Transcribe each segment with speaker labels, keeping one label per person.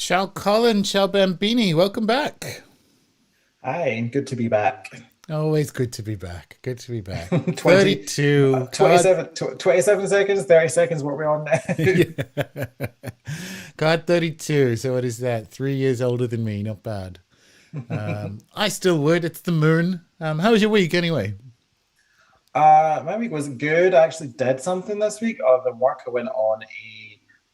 Speaker 1: Ciao, Colin. Ciao, Bambini. Welcome back.
Speaker 2: Hi, and good to be back.
Speaker 1: Always good to be back. Good to be back.
Speaker 2: 20,
Speaker 1: 32. God,
Speaker 2: 27, 27 seconds, 30 seconds, what are we on now?
Speaker 1: yeah. God, 32. So what is that? 3 years older than me. Not bad. I still would. It's the moon. How was your week anyway?
Speaker 2: My week was good. I actually did something this week. Other than work, I went on a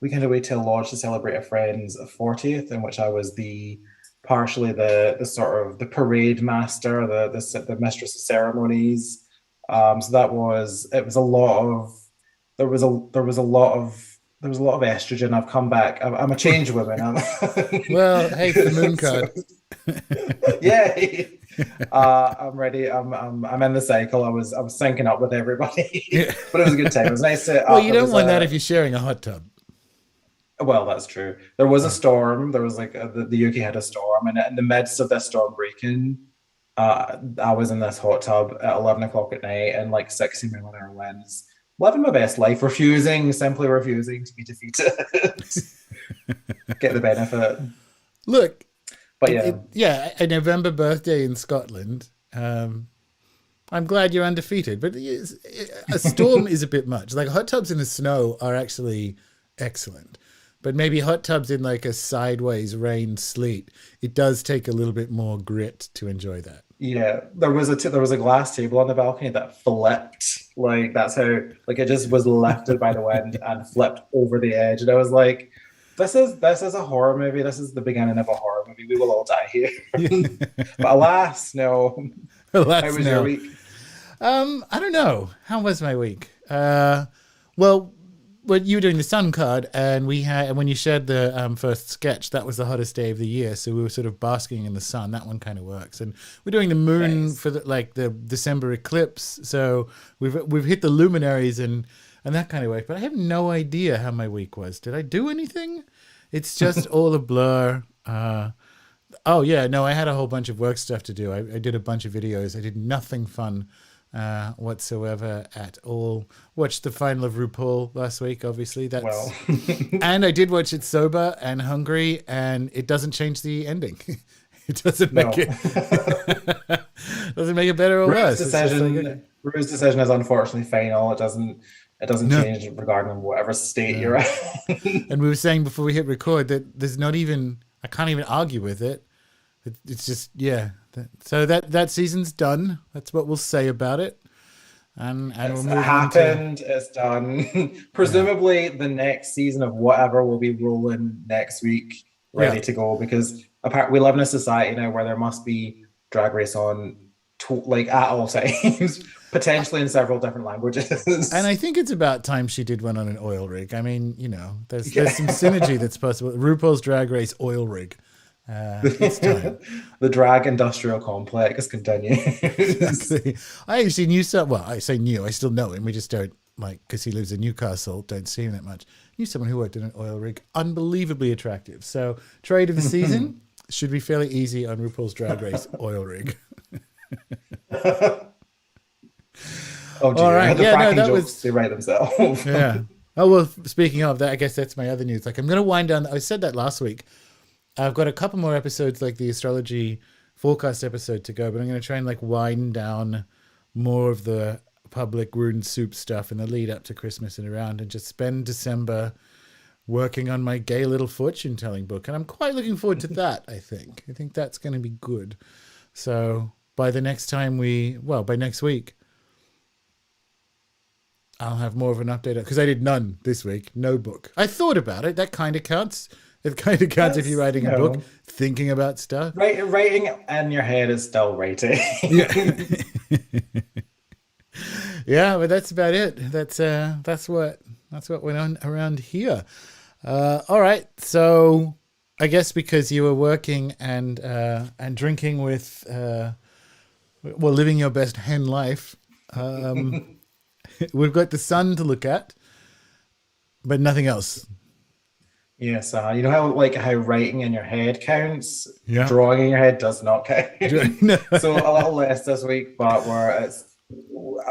Speaker 2: weekend away to a lodge to celebrate a friend's 40th, in which I was the partially the sort of the parade master, the mistress of ceremonies. So that was it was a lot of there was a lot of there was a lot of estrogen. I've come back. I'm a changed woman.
Speaker 1: Well, hey, it's the moon
Speaker 2: So,
Speaker 1: card.
Speaker 2: yeah. I'm ready. I'm in the cycle. I was syncing up with everybody,
Speaker 1: Yeah.
Speaker 2: but it was a good time. It was nice to.
Speaker 1: Well, you
Speaker 2: There
Speaker 1: don't
Speaker 2: was
Speaker 1: want that
Speaker 2: a
Speaker 1: if you're sharing a hot tub.
Speaker 2: well, that's true. There was a
Speaker 1: Yeah.
Speaker 2: storm. There was like the UK had a storm, and in the midst of this storm breaking, I was in this hot tub at 11 o'clock at night and like 60 mile an hour winds, living my best life, simply refusing to be defeated, get the benefit.
Speaker 1: Look,
Speaker 2: But yeah,
Speaker 1: yeah, a November birthday in Scotland. I'm glad you're undefeated, but a storm is a bit much. Like hot tubs in the snow are actually excellent, but maybe hot tubs in like a sideways rain sleet, it does take a little bit more grit to enjoy that.
Speaker 2: yeah, there was a glass table on the balcony that flipped. Like that's how like it just was lifted by the wind and flipped over the edge. And I was like, this is a horror movie. This is the beginning of a horror movie. We will all die here.
Speaker 1: Yeah.
Speaker 2: But alas, no. How
Speaker 1: That's
Speaker 2: was your
Speaker 1: no.
Speaker 2: week?
Speaker 1: I don't know. How was my week? Well, when you were doing the sun card, and we had, and when you shared the first sketch, that was the hottest day of the year. So we were sort of basking in the sun. That one kind of works. And we're doing the moon
Speaker 2: Nice.
Speaker 1: for the December eclipse. So we've hit the luminaries and that kind of work. But I have no idea how my week was. Did I do anything? It's just all a blur. Oh yeah, no, I had a whole bunch of work stuff to do. I did a bunch of videos. I did nothing fun whatsoever at all. Watched the final of RuPaul last week. Obviously,
Speaker 2: Well,
Speaker 1: that's and I did watch it sober and hungry, and it doesn't change the ending. It doesn't make
Speaker 2: no.
Speaker 1: it doesn't make it better or
Speaker 2: Rue's
Speaker 1: worse. It's just like okay,
Speaker 2: Rue's decision is unfortunately final. It doesn't
Speaker 1: no,
Speaker 2: change regarding whatever state
Speaker 1: no.
Speaker 2: you're in.
Speaker 1: And we were saying before we hit record that there's not even I can't even argue with it. It's just yeah. So that season's done. That's what we'll say about it, and we'll
Speaker 2: It's
Speaker 1: move on to
Speaker 2: happened, it's done.
Speaker 1: yeah,
Speaker 2: Presumably the next season of whatever will be rolling next week,
Speaker 1: yeah.
Speaker 2: ready to go, because apart we live in a society now where there must be drag race on like at all times, potentially in several different
Speaker 1: And
Speaker 2: languages.
Speaker 1: I think it's about time she did one on an oil rig. I mean, you know, there's some
Speaker 2: Yeah.
Speaker 1: synergy that's possible. RuPaul's Drag Race oil rig. It's time.
Speaker 2: The drag industrial complex continues.
Speaker 1: Exactly. I actually knew some. Well, I say knew. I still know him. We just don't like because he lives in Newcastle. Don't see him that much. Knew someone who worked in an oil rig. Unbelievably attractive. So trade of the season should be fairly easy on RuPaul's Drag Race oil rig.
Speaker 2: Oh
Speaker 1: All
Speaker 2: dear,
Speaker 1: right.
Speaker 2: the
Speaker 1: Yeah. No,
Speaker 2: fracking
Speaker 1: that
Speaker 2: jokes,
Speaker 1: was
Speaker 2: they write themselves.
Speaker 1: yeah. Oh well. Speaking of that, I guess that's my other news. Like I'm going to wind down. I said that last week. I've got a couple more episodes, like the astrology forecast episode to go, but I'm going to try and like wind down more of the public rune soup stuff in the lead up to Christmas and around, and just spend December working on my gay little fortune telling book. And I'm quite looking forward to that. I think that's going to be good. So by the next time by next week, I'll have more of an update because I did none this week. No book. I thought about it. That kind of counts. It kind of counts if you're
Speaker 2: That's,
Speaker 1: writing a book, thinking about stuff.
Speaker 2: writing in your head is still writing.
Speaker 1: Yeah. Yeah, but that's about it. That's what went on around here. All right. So I guess because you were working and drinking with living your best hen life, um, we've got the sun to look at, but nothing else.
Speaker 2: Yes, you know how writing in your head counts,
Speaker 1: Yeah.
Speaker 2: drawing in your head does not count.
Speaker 1: No.
Speaker 2: So a little less this week, but where it's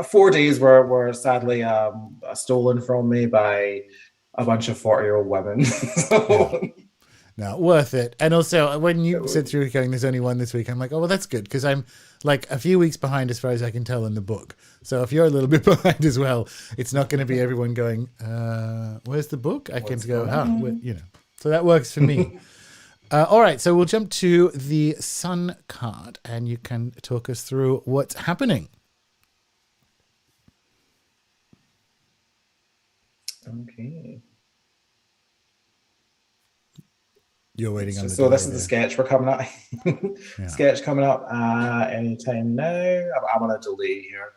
Speaker 2: 4 days were sadly stolen from me by a bunch of 40-year-old women.
Speaker 1: Yeah.
Speaker 2: So
Speaker 1: No, worth it. And also, when
Speaker 2: It
Speaker 1: you sit
Speaker 2: would.
Speaker 1: through going, there's only one this week, I'm like, oh, well, that's good because I'm like a few weeks behind as far as I can tell in the book. So if you're a little bit behind as well, it's not going to be everyone going, where's the book? I can
Speaker 2: What's
Speaker 1: go,
Speaker 2: going on?
Speaker 1: you know. So that works for me. All right, so we'll jump to the Sun card and you can talk us through what's happening.
Speaker 2: Okay.
Speaker 1: You're waiting on the
Speaker 2: So
Speaker 1: delay
Speaker 2: this is the
Speaker 1: there.
Speaker 2: sketch we're coming up.
Speaker 1: Yeah.
Speaker 2: Sketch coming up anytime now. I'm on a delay here.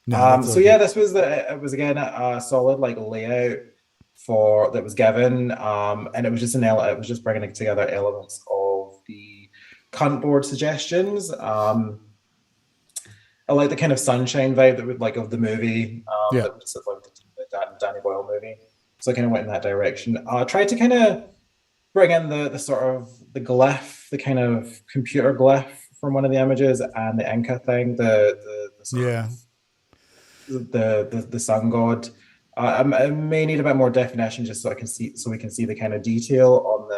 Speaker 1: No, that's all
Speaker 2: So yeah,
Speaker 1: good.
Speaker 2: this was it was again a solid like layout for that was given, and it was just it was just bringing together elements of the cunt board suggestions. I like the kind of sunshine vibe that would like of the movie,
Speaker 1: Yeah.
Speaker 2: that was like the Danny Boyle movie. So I kind of went in that direction. Tried to kind of bring in the sort of the glyph, the kind of computer glyph from one of the images, and the Inca thing, the sort of
Speaker 1: Yeah.
Speaker 2: the sun god. I may need a bit more definition just so I can see, so we can see the kind of detail on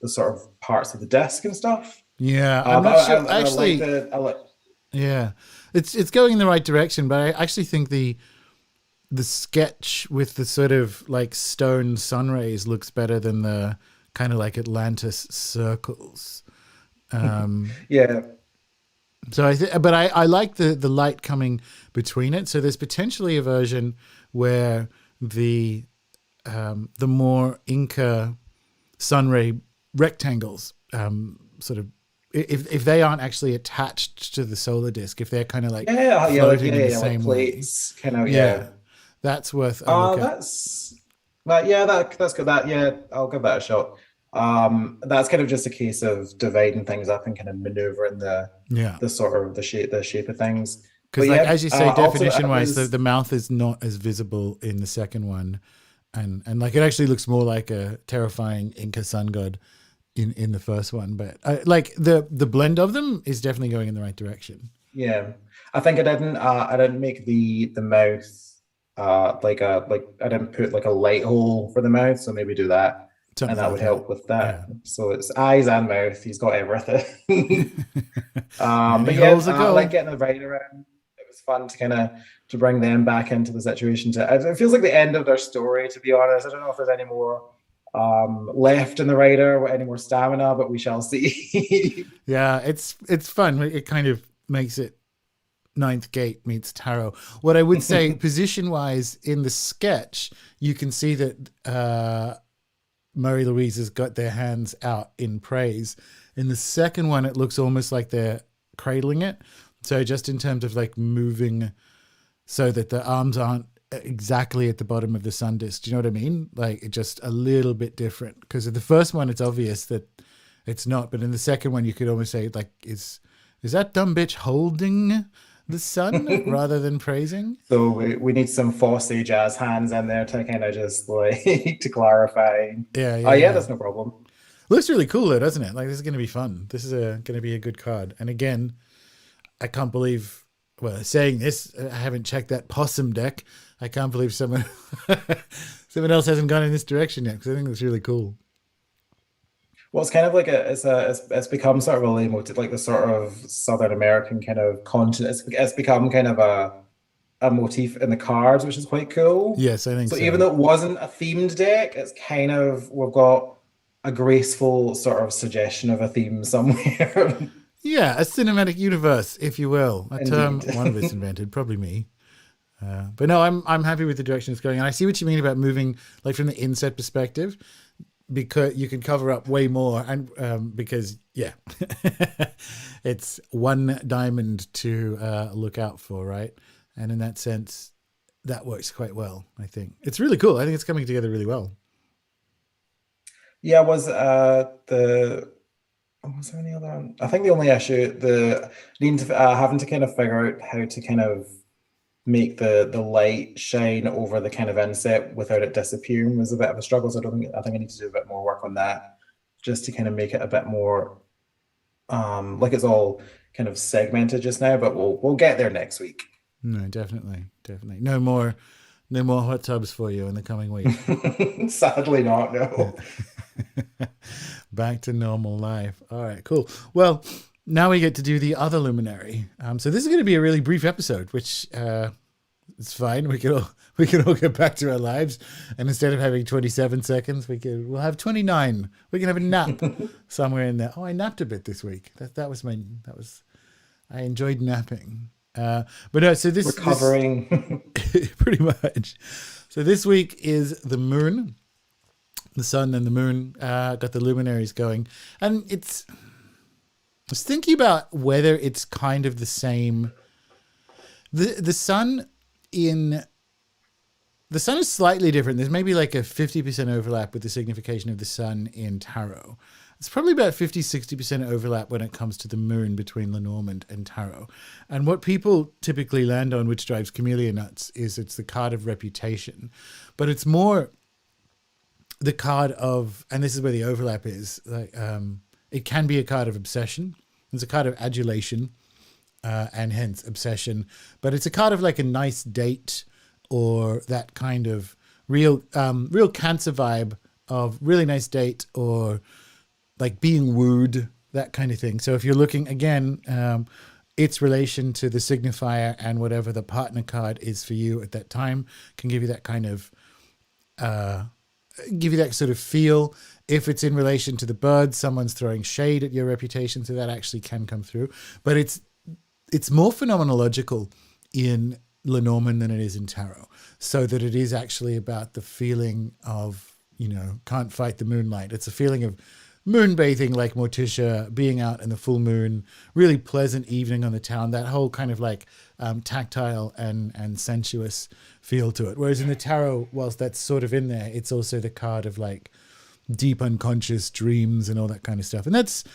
Speaker 2: the sort of parts of the disc and stuff.
Speaker 1: Yeah. I'm
Speaker 2: But
Speaker 1: not sure.
Speaker 2: I like
Speaker 1: Actually,
Speaker 2: the I like.
Speaker 1: yeah. It's going in the right direction, but I actually think the sketch with the sort of like stone sun rays looks better than the kind of like Atlantis circles.
Speaker 2: Yeah,
Speaker 1: So but I like the light coming between it. So there's potentially a version where the more Inca sunray rectangles sort of if they aren't actually attached to the solar disk, if they're kind of like floating in the
Speaker 2: like
Speaker 1: same way,
Speaker 2: plates, kind of,
Speaker 1: yeah,
Speaker 2: yeah.
Speaker 1: that's worth a look at.
Speaker 2: That's that. Yeah, that's good. That yeah, I'll give that a shot. That's kind of just a case of dividing things up and kind of maneuvering
Speaker 1: Yeah,
Speaker 2: the sort of the shape of things.
Speaker 1: because
Speaker 2: But
Speaker 1: like
Speaker 2: yeah,
Speaker 1: as you say,
Speaker 2: also
Speaker 1: definition
Speaker 2: it
Speaker 1: wise,
Speaker 2: was
Speaker 1: the mouth is not as visible in the second one, and like it actually looks more like a terrifying Inca sun god in the first one. But like the blend of them is definitely going in the right direction.
Speaker 2: yeah. I think I didn't make the mouth like I didn't put like a light hole for the mouth, so maybe do that. And
Speaker 1: Something
Speaker 2: that
Speaker 1: like
Speaker 2: would
Speaker 1: that.
Speaker 2: help with
Speaker 1: Yeah.
Speaker 2: that. So it's eyes and mouth. He's got everything.
Speaker 1: Many
Speaker 2: But yeah,
Speaker 1: holes of
Speaker 2: I like
Speaker 1: gold.
Speaker 2: getting the writer in. It was fun to kind of to bring them back into the situation. It feels like the end of their story, to be honest. I don't know if there's any more left in the writer, any more stamina, but we shall see.
Speaker 1: Yeah, it's fun. It kind of makes it Ninth Gate meets Tarot. What I would say, position wise, in the sketch, you can see that Murray Louise has got their hands out in praise. In the second one, it looks almost like they're cradling it. So just in terms of like moving so that the arms aren't exactly at the bottom of the sun disk. Do you know what I mean? Like just a little bit different. Because in the first one, it's obvious that it's not. But in the second one, you could almost say like, is that dumb bitch holding the sun rather than praising?
Speaker 2: So we need some Fosse jazz hands in there to kind of just like to clarify.
Speaker 1: Yeah,
Speaker 2: Oh
Speaker 1: yeah,
Speaker 2: yeah,
Speaker 1: yeah.
Speaker 2: that's no problem.
Speaker 1: Looks really cool though, doesn't it? Like this is going to be fun. This is going to be a good card. And again, I can't believe. Well, saying this, I haven't checked that possum deck. I can't believe someone someone else hasn't gone in this direction yet because I think it's really cool.
Speaker 2: Well, it's kind of like it's become sort of a leitmotif, like the sort of Southern American kind of continent. It's become kind of a motif in the cards, which is quite cool.
Speaker 1: Yes, I think
Speaker 2: So even
Speaker 1: so.
Speaker 2: though it wasn't a themed deck, it's kind of we've got a graceful sort of suggestion of a theme somewhere.
Speaker 1: Yeah, a cinematic universe, if you will. A term
Speaker 2: Indeed.
Speaker 1: one of us invented, probably me. But no, I'm happy with the direction it's going, and I see what you mean about moving, like from the inset perspective, because you can cover up way more, and because yeah, it's one diamond to look out for, right? And in that sense, that works quite well. I think it's really cool. I think it's coming together really well.
Speaker 2: Yeah, was there any other? I think the only issue the needing to having to kind of figure out how to kind of make the light shine over the kind of inset without it disappearing was a bit of a struggle. So I think I need to do a bit more work on that just to kind of make it a bit more like it's all kind of segmented just now, but we'll get there next week.
Speaker 1: No, definitely, definitely. No more hot tubs for you in the coming week.
Speaker 2: Sadly not,
Speaker 1: Yeah.
Speaker 2: no.
Speaker 1: Back to normal life. All right, cool. Well, now we get to do the other luminary. So this is going to be a really brief episode, which it's fine. We can all get back to our lives, and instead of having 27 seconds, we'll have 29. We can have a nap somewhere in there. Oh, I napped a bit this week. I enjoyed napping. But no, so this
Speaker 2: recovering
Speaker 1: pretty much. So this week is the moon, the sun and the moon. Got the luminaries going, and I was thinking about whether it's kind of the same. The sun is slightly different. There's maybe like a 50% overlap with the signification of the sun in tarot. It's probably about 50-60% overlap when it comes to the moon between Lenormand and tarot. And what people typically land on, which drives Camellia nuts, is it's the card of reputation. But it's more the card of, and this is where the overlap is, like it can be a card of obsession. It's a card of adulation, and hence obsession. But it's a card of like a nice date, or that kind of real Cancer vibe of really nice date, or like being wooed, that kind of thing. So if you're looking again, its relation to the signifier and whatever the partner card is for you at that time can give you that kind of, give you that sort of feel. If it's in relation to the birds, someone's throwing shade at your reputation, so that actually can come through. But it's more phenomenological in Lenormand than it is in tarot, so that it is actually about the feeling of, can't fight the moonlight. It's a feeling of moonbathing, like Morticia, being out in the full moon, really pleasant evening on the town, that whole kind of like tactile and sensuous feel to it. Whereas in the tarot, whilst that's sort of in there, it's also the card of like deep unconscious dreams and all that kind of stuff. And that's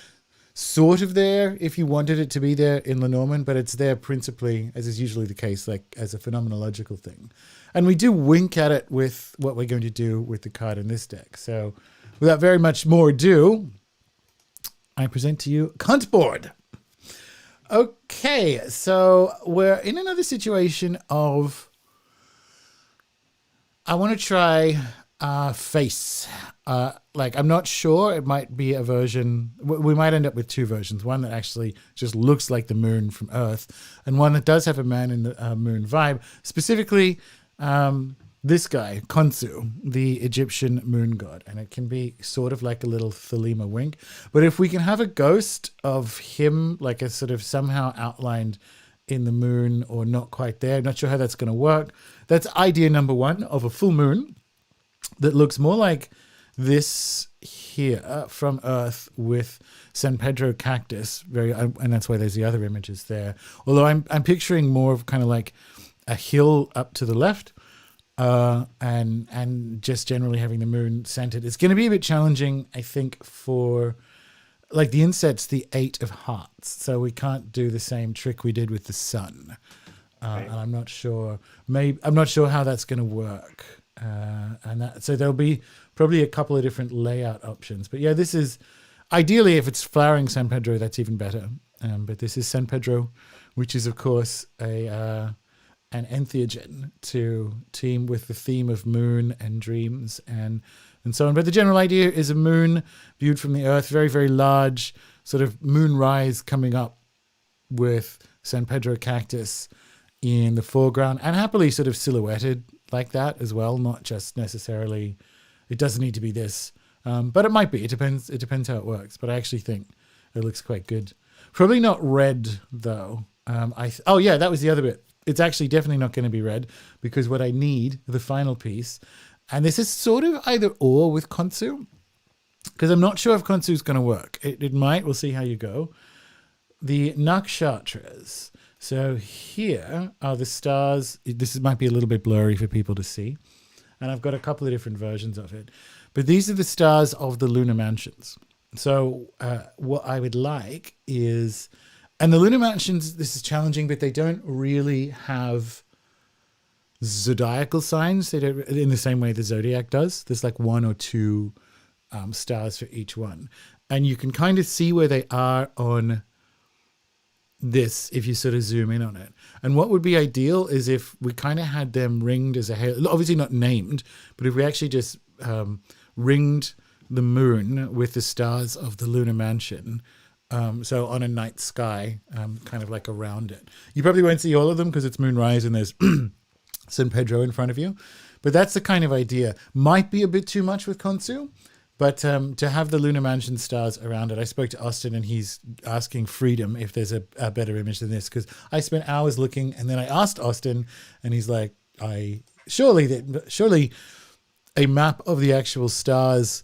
Speaker 1: sort of there if you wanted it to be there in Lenormand, but it's there principally, as is usually the case, like as a phenomenological thing. And we do wink at it with what we're going to do with the card in this deck. So without very much more ado, I present to you Cunt Board. Okay, so we're in another situation of, I want to try face. I'm not sure. It might be a version. We might end up with two versions. One that actually just looks like the moon from Earth, and one that does have a man in the moon vibe. Specifically, this guy, Khonsu, the Egyptian moon god. And it can be sort of like a little Thelema wink. But if we can have a ghost of him, like a sort of somehow outlined in the moon or not quite there, not sure how that's going to work. That's idea number one, of a full moon that looks more like this here from Earth with San Pedro cactus. And that's why there's the other images there. Although I'm picturing more of kind of like a hill up to the left, and just generally having the moon centered. It's going to be a bit challenging, I think, for like the Insets, the 8 of Hearts. So we can't do the same trick we did with the sun. And I'm not sure how that's going to work. So there'll be probably a couple of different layout options. But yeah, this is ideally, if it's flowering San Pedro, that's even better. But this is San Pedro, which is of course an entheogen to team with the theme of moon and dreams and so on. But the general idea is a moon viewed from the Earth, very, very large, sort of moonrise coming up with San Pedro cactus in the foreground, and happily sort of silhouetted like that as well, not just necessarily, it doesn't need to be this, but it might be. It depends how it works, but I actually think it looks quite good. Probably not red though. That was the other bit. It's actually definitely not going to be red, because what I need, the final piece, and this is sort of either or with Khonsu, because I'm not sure if Khonsu is going to work. It might. We'll see how you go. The nakshatras. So here are the stars. This might be a little bit blurry for people to see, and I've got a couple of different versions of it. But these are the stars of the lunar mansions. So what I would like is... And the lunar mansions, this is challenging, but they don't really have zodiacal signs. They don't, in the same way the zodiac does. There's like one or two stars for each one. And you can kind of see where they are on this if you sort of zoom in on it. And what would be ideal is if we kind of had them ringed as a halo. Obviously not named, but if we actually just ringed the moon with the stars of the lunar mansion. So on a night sky, kind of like around it. You probably won't see all of them because it's moonrise and there's San Pedro in front of you. But that's the kind of idea. Might be a bit too much with Khonsu, but to have the lunar mansion stars around it. I spoke to Austin and he's asking Freedom if there's a better image than this, because I spent hours looking and then I asked Austin and he's like, surely a map of the actual stars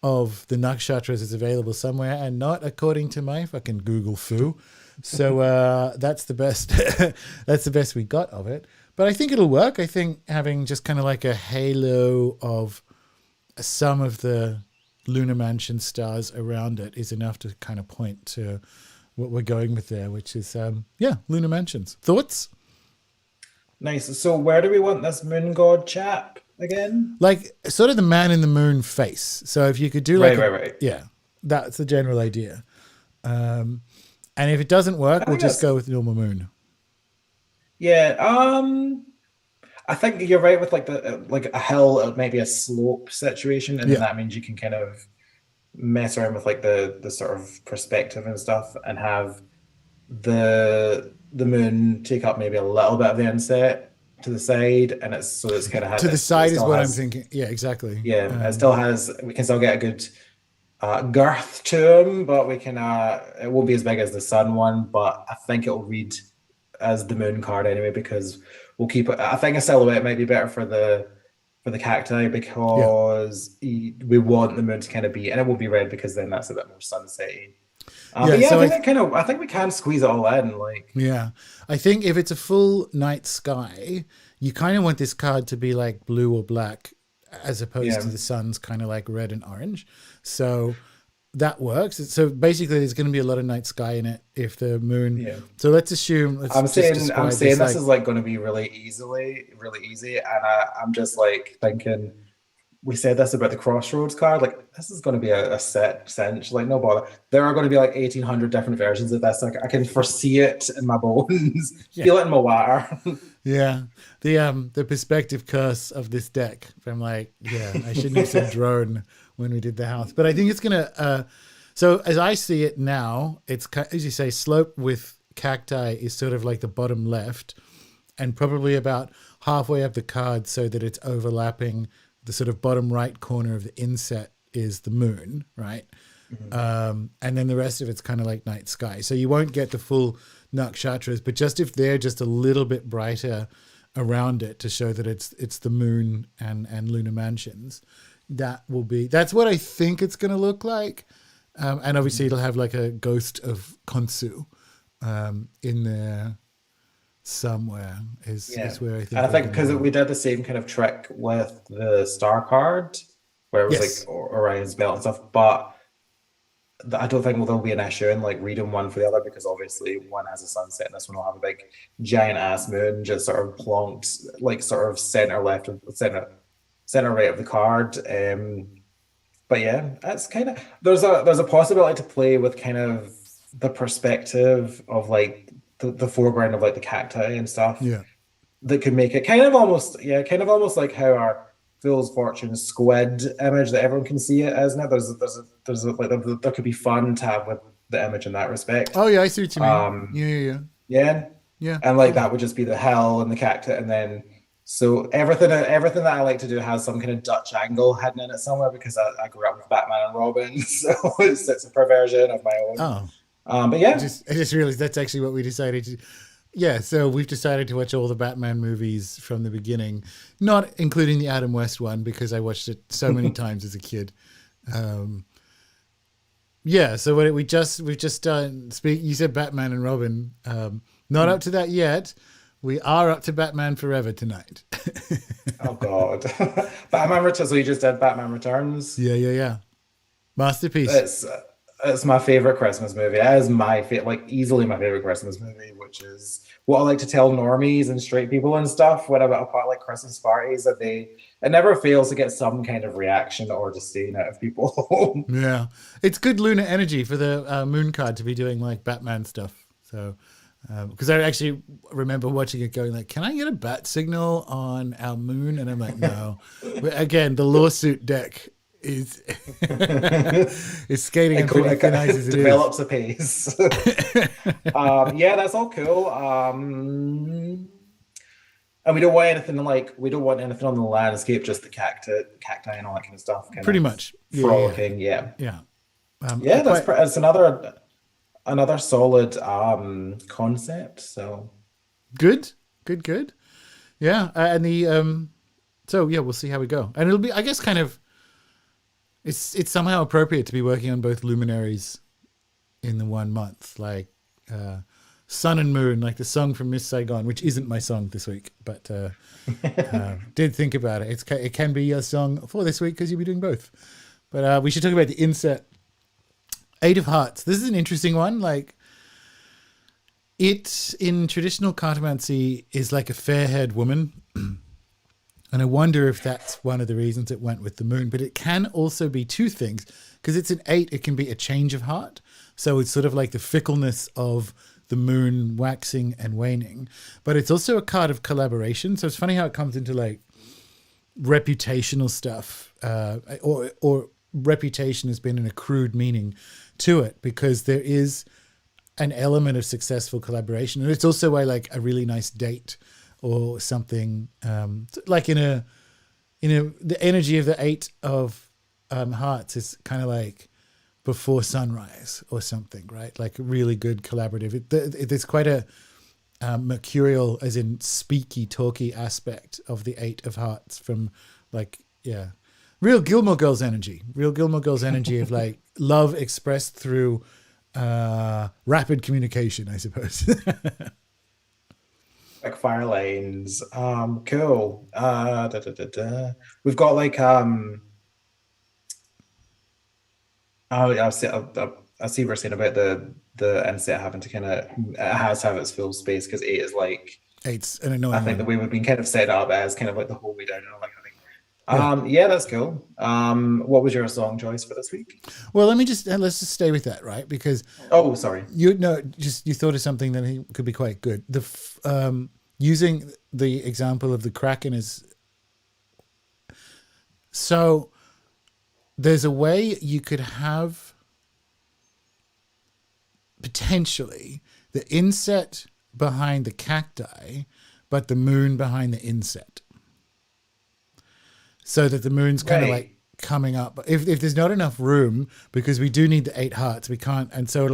Speaker 1: of the nakshatras is available somewhere, and not according to my fucking Google foo. So that's the best. That's the best we got of it. But I think it'll work. I think having just kind of like a halo of some of the lunar mansion stars around it is enough to kind of point to what we're going with there, which is lunar mansions. Thoughts?
Speaker 2: Nice. So where do we want this moon god chap again?
Speaker 1: Like sort of the man in the moon face. So if you could do like
Speaker 2: right.
Speaker 1: Yeah, that's the general idea. And if it doesn't work, we'll just go with normal moon.
Speaker 2: Yeah. I think you're right with like the like a hill, maybe a slope situation, and then that means you can kind of mess around with like the sort of perspective and stuff, and have the moon take up maybe a little bit of the inset to the side, and it's kind of
Speaker 1: to the side is what I'm thinking. Yeah, exactly.
Speaker 2: Yeah, it still has. We can still get a good girth to him, but we can. It won't be as big as the sun one, but I think it will read as the moon card anyway, because we'll keep it. I think a silhouette might be better for the cacti, because we want the moon to kind of be, and it will be red because then that's a bit more sunsetty. I think we can squeeze it all in.
Speaker 1: I think if it's a full night sky, you kind of want this card to be like blue or black, as opposed to the sun's kind of like red and orange. So that works. So basically, there's going to be a lot of night sky in it if the moon. Yeah. So let's assume.
Speaker 2: I'm saying this is like going to be really easy, and I'm just like thinking. We said this about the Crossroads card. Like, this is going to be a set cinch. Like, no bother. There are going to be like 1,800 different versions of this. Like, I can foresee it in my bones, feel it in my water.
Speaker 1: Yeah, the perspective curse of this deck. I'm like, I shouldn't have said drone when we did the house, but I think it's gonna. So as I see it now, it's as you say, slope with cacti is sort of like the bottom left, and probably about halfway up the card, so that it's overlapping. The sort of bottom right corner of the inset is the moon, right? Mm-hmm. And then the rest of it's kind of like night sky. So you won't get the full nakshatras, but just if they're just a little bit brighter around it to show that it's the moon and lunar mansions, that's what I think it's going to look like. And obviously it'll have like a ghost of Khonsu in there somewhere is where I think.
Speaker 2: And I think because we did the same kind of trick with the star card, where it was like Orion's belt and stuff, but I don't think there'll be an issue in like reading one for the other, because obviously one has a sunset and this one will have a big giant ass moon just sort of plonked like sort of center right of the card. But yeah, that's kind of there's a possibility to play with kind of the perspective of like the foreground of like the cacti and stuff.
Speaker 1: Yeah,
Speaker 2: that could make it kind of almost like how our Fool's Fortune squid image that everyone can see it, isn't it? There could be fun to have with the image in that respect.
Speaker 1: Oh yeah, I see what you mean. Yeah.
Speaker 2: And like that would just be the hill and the cacti, and then so everything that I like to do has some kind of Dutch angle hidden in it somewhere, because I grew up with Batman and Robin, so it's a perversion of my own.
Speaker 1: Oh.
Speaker 2: But yeah,
Speaker 1: I just realized that's actually what we decided to. Yeah, so we've decided to watch all the Batman movies from the beginning, not including the Adam West one, because I watched it so many times as a kid. So we've just done. You said Batman and Robin. Not up to that yet. We are up to Batman Forever tonight.
Speaker 2: Oh God, Batman Returns. So you just did Batman Returns.
Speaker 1: Yeah. Masterpiece.
Speaker 2: It's my favorite Christmas movie. It is easily my favorite Christmas movie, which is what I like to tell normies and straight people and stuff whenever I part like Christmas parties, that it never fails to get some kind of reaction or disdain out of people.
Speaker 1: Yeah, it's good lunar energy for the moon card to be doing like Batman stuff. So, because I actually remember watching it, going like, "Can I get a bat signal on our moon?" And I'm like, "No." But again, the lawsuit deck is is skating on pretty thin ice as it is.
Speaker 2: develops a pace. Yeah, that's all cool. And we don't want anything on the landscape, just the cacti and all that kind of stuff.
Speaker 1: Pretty much.
Speaker 2: Frolicking, yeah.
Speaker 1: Yeah.
Speaker 2: Yeah, it's another solid concept. So
Speaker 1: good. Yeah, and the so yeah, we'll see how we go, and it'll be, I guess, kind of. It's somehow appropriate to be working on both luminaries in the 1 month, like Sun and Moon, like the song from Miss Saigon, which isn't my song this week, but did think about it. It can be your song for this week because you'll be doing both. But we should talk about the inset. 8 of Hearts. This is an interesting one. Like, it in traditional cartomancy is like a fair-haired woman. And I wonder if that's one of the reasons it went with the moon. But it can also be 2 things. Because it's an 8, it can be a change of heart. So it's sort of like the fickleness of the moon waxing and waning. But it's also a card of collaboration. So it's funny how it comes into like reputational stuff. Or reputation has been an accrued meaning to it. Because there is an element of successful collaboration. And it's also like a really nice date. Or something like the energy of the 8 of hearts is kind of like before sunrise or something, right? Like a really good collaborative. There's quite a mercurial, as in speaky, talky aspect of the 8 of hearts from like, yeah, real Gilmore Girls energy of like love expressed through rapid communication, I suppose.
Speaker 2: Like fire lanes. Cool. We've got like I see what you're saying about the inset having to kind of, it has to have its full space because 8 is like,
Speaker 1: 8's an annoying.
Speaker 2: I think the way we've been kind of set up as kind of like the whole way down and all that kind of thing. Yeah, that's cool. What was your song choice for this week?
Speaker 1: Well, let's just stay with that, right? Because
Speaker 2: sorry,
Speaker 1: you thought of something that I think could be quite good. Using the example of the Kraken is, so there's a way you could have potentially the inset behind the cacti, but the moon behind the inset. So that the moon's kind of like coming up. If there's not enough room, because we do need the 8 hearts, we can't. And so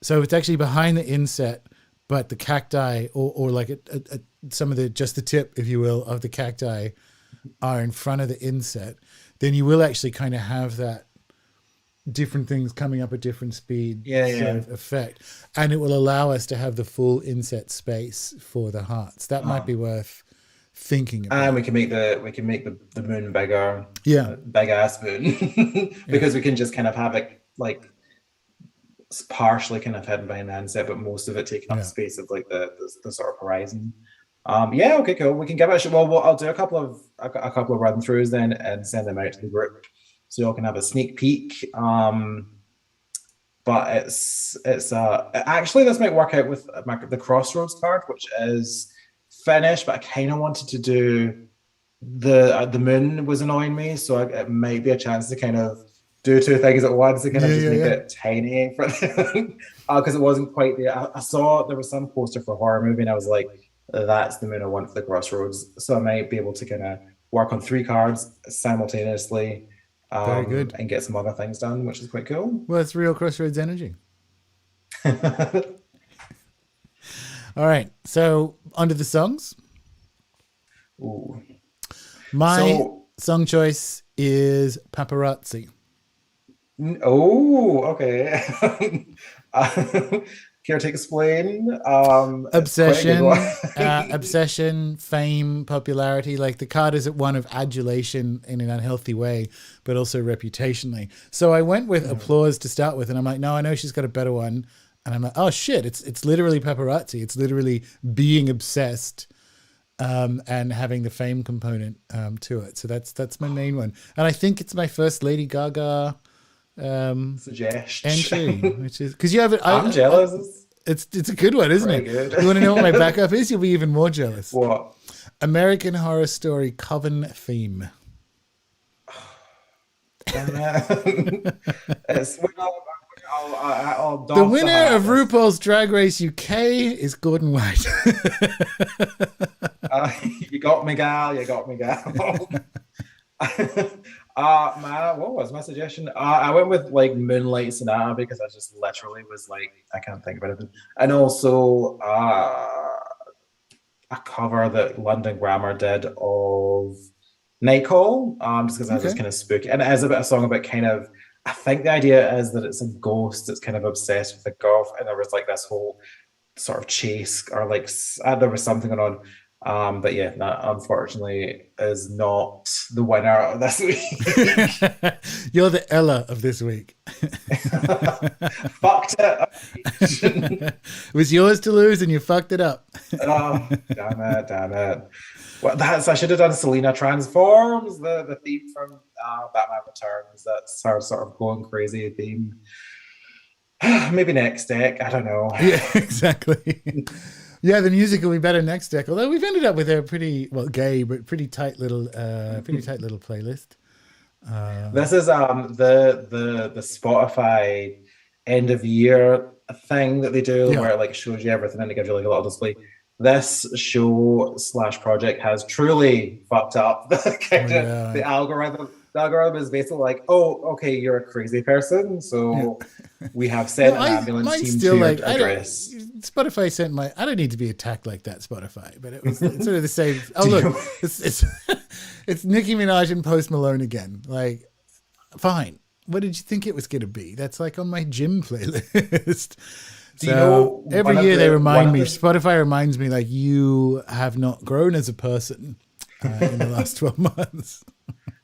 Speaker 1: so it's actually behind the inset, but the cacti or like some of just the tip, if you will, of the cacti are in front of the inset, then you will actually kind of have that different things coming up at different speed sort of effect. And it will allow us to have the full inset space for the hearts. That might be worth thinking about.
Speaker 2: And we can make the moon bigger, big ass moon, because we can just kind of have it like partially kind of hidden behind the inset, but most of it taking up space of like the sort of horizon. Okay, cool. We can give it a shot. Well, I'll do a couple of run throughs then and send them out to the group so y'all can have a sneak peek. But it's actually, this might work out with the Crossroads card, which is finished, but I kind of wanted to do the moon was annoying me, so it might be a chance to kind of do 2 things at once to kind of just make it tiny because it wasn't quite there. I saw there was some poster for a horror movie and I was like, that's the moon I want for the Crossroads. So I might be able to kind of work on 3 cards simultaneously.
Speaker 1: Very good.
Speaker 2: And get some other things done, which is quite cool.
Speaker 1: Well, it's real Crossroads energy. All right, so onto the songs.
Speaker 2: Ooh.
Speaker 1: My song choice is Paparazzi.
Speaker 2: Oh, okay. Care to explain?
Speaker 1: Obsession, obsession, fame, popularity. Like the card is one of adulation in an unhealthy way, but also reputationally. So I went with applause to start with, and I'm like, no, I know she's got a better one. And I'm like, oh shit, it's literally paparazzi. It's literally being obsessed and having the fame component to it. So that's my main one. And I think it's my first Lady Gaga
Speaker 2: suggestion
Speaker 1: entry, which is because you have it.
Speaker 2: I'm jealous.
Speaker 1: It's a good one, isn't it?
Speaker 2: Good.
Speaker 1: You want to know what my backup is? You'll be even more jealous.
Speaker 2: What?
Speaker 1: American Horror Story Coven theme.
Speaker 2: Damn it. It's,
Speaker 1: The
Speaker 2: doff the
Speaker 1: winner
Speaker 2: hat.
Speaker 1: of RuPaul's Drag Race UK is Gordon White.
Speaker 2: You got me, gal. You got me, gal. What was my suggestion? I went with like Moonlight Sonata because I just literally was like, I can't think of anything. And also a cover that London Grammar did of Nightcall, just because I was
Speaker 1: Okay.
Speaker 2: just kind of spooky. And it is a bit of a song about kind of, I think the idea is that it's a ghost that's kind of obsessed with a girl, and there was like this whole sort of chase or like there was something going on. But yeah, that unfortunately is not the winner of this week.
Speaker 1: You're the Ella of this week.
Speaker 2: Fucked it.
Speaker 1: It was yours to lose and you fucked it up.
Speaker 2: Oh, damn it, damn it. Well, I should have done Selena Transforms, the theme from Batman Returns. That's her sort of going crazy theme. Maybe next deck, I don't know.
Speaker 1: Yeah, exactly. Yeah, the music will be better next deck. Although we've ended up with a pretty gay but pretty tight little playlist.
Speaker 2: This is the Spotify end of year thing that they do,
Speaker 1: Yeah.
Speaker 2: where it like shows you everything and it gives you like a little display. This show / project has truly fucked up the kind of the algorithm. The algorithm is basically like, oh, okay, you're a crazy person, so we have sent an ambulance team to your address.
Speaker 1: Spotify sent my. I don't need to be attacked like that, Spotify, but it's sort of the same. Oh look, it's Nicki Minaj and Post Malone again. Like, fine. What did you think it was going to be? That's like on my gym playlist.
Speaker 2: Do you know,
Speaker 1: every year they remind me, Spotify reminds me, like, you have not grown as a person in the last 12 months.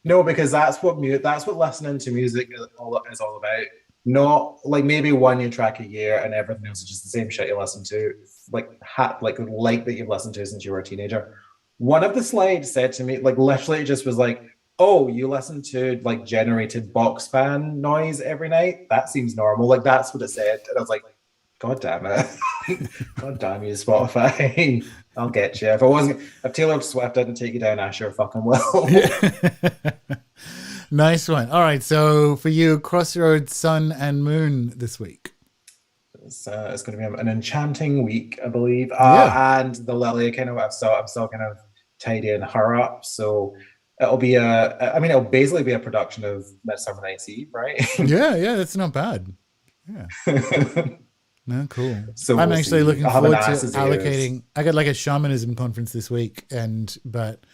Speaker 2: No, because that's what listening to music is all about. Not like maybe one new track a year and everything else is just the same shit you listen to, like that you've listened to since you were a teenager. One of the slides said to me, like literally it just was like, oh, you listen to like generated box fan noise every night? That seems normal. Like that's what it said. And I was like, God damn it. God damn you, Spotify. I'll get you. If Taylor Swift didn't take you down, I sure fucking will.
Speaker 1: Nice one. All right. So for you, Crossroads, Sun and Moon this week.
Speaker 2: It's going to be an enchanting week, I believe.
Speaker 1: Yeah.
Speaker 2: And the Lily I'm still kind of tidying her up. So it'll basically be a production of Midsummer Night's Eve, right?
Speaker 1: Yeah, that's not bad. Yeah. No, cool.
Speaker 2: So
Speaker 1: I'm actually looking forward to allocating. I got like a shamanism conference this week, but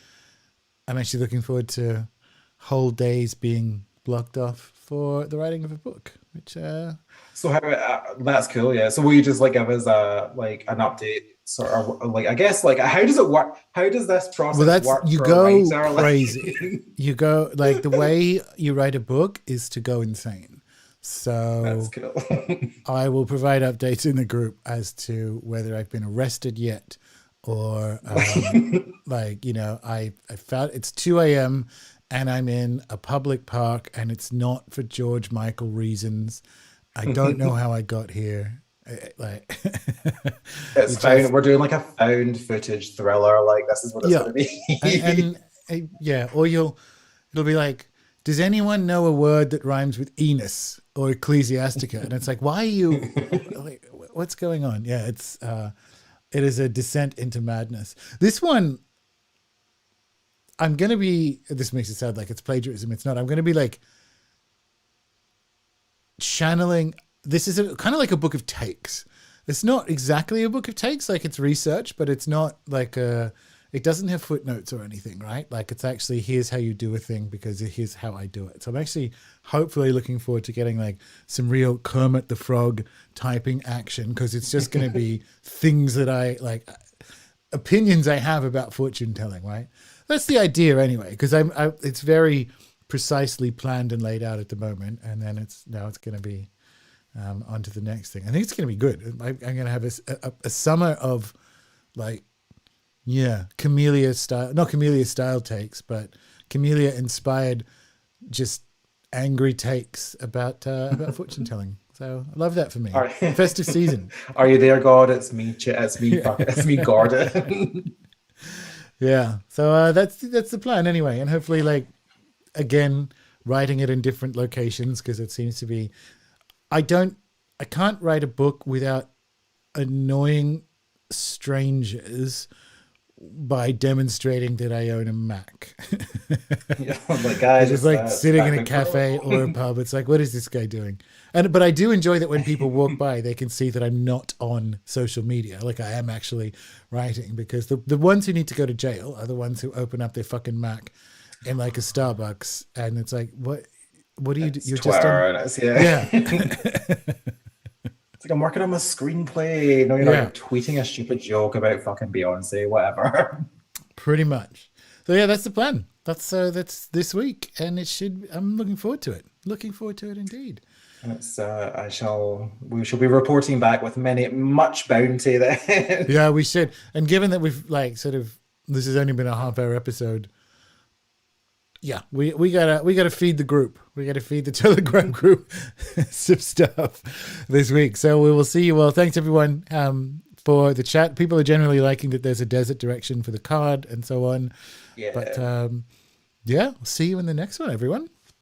Speaker 1: I'm actually looking forward to whole days being blocked off for the writing of a book. Which
Speaker 2: so how that's cool, yeah. So will you just like give us an update, sort of like I guess like how does it work? How does this process work?
Speaker 1: You go crazy. You go like the way you write a book is to go insane. So
Speaker 2: that's cool.
Speaker 1: I will provide updates in the group as to whether I've been arrested yet or I found it's 2 a.m. and I'm in a public park and it's not for George Michael reasons. I don't know how I got here.
Speaker 2: It's found. We're doing like a found footage thriller. Like this is what it's going to
Speaker 1: be. Or it'll be like, does anyone know a word that rhymes with Enos or Ecclesiastica? And it's like, why are you like, what's going on? Yeah, it is a descent into madness. This one, this makes it sound like it's plagiarism. It's not. I'm going to be like channeling. This is kind of like a book of takes. It's not exactly a book of takes, like it's research, but it's not like it doesn't have footnotes or anything, right? Like it's actually, here's how you do a thing because here's how I do it. So I'm actually hopefully looking forward to getting like some real Kermit the Frog typing action, because it's just going to be things that I like, opinions I have about fortune telling, right? That's the idea anyway, because it's very precisely planned and laid out at the moment. And then it's going to be on to the next thing. I think it's going to be good. I'm going to have a summer of like, Camellia style, not Camellia style takes, but Camellia inspired, just angry takes about fortune telling. So I love that for me. Right. Festive season.
Speaker 2: Are you there, God? It's me. It's me, Gordon.
Speaker 1: Yeah. So that's the plan anyway, and hopefully, like again, writing it in different locations because it seems to be. I can't write a book without annoying strangers by demonstrating that I own a Mac.
Speaker 2: Yeah, like guys,
Speaker 1: It's like sitting in a
Speaker 2: MacBook
Speaker 1: cafe
Speaker 2: Pro.
Speaker 1: or a pub. It's like, what is this guy doing? But I do enjoy that when people walk by, they can see that I'm not on social media. Like I am actually writing, because the ones who need to go to jail are the ones who open up their fucking Mac in like a Starbucks, and it's like, what do you do?
Speaker 2: It's
Speaker 1: You're just
Speaker 2: Twitter,
Speaker 1: on.
Speaker 2: and it's yeah.
Speaker 1: Yeah.
Speaker 2: It's like I'm working on my screenplay. No, you're not.
Speaker 1: Yeah.
Speaker 2: You're tweeting a stupid joke about fucking Beyonce, whatever.
Speaker 1: Pretty much. So yeah, that's the plan. That's this week, and I'm looking forward to it. Looking forward to it indeed.
Speaker 2: And it's we shall be reporting back with much bounty then.
Speaker 1: Yeah, we should. And given that we've like this has only been a half-hour episode, yeah, we gotta feed the group. We gotta feed the Telegram group some stuff this week. So we will see you all. Thanks everyone for the chat. People are generally liking that there's a desert direction for the card and so on.
Speaker 2: Yeah.
Speaker 1: But yeah, see you in the next one, everyone.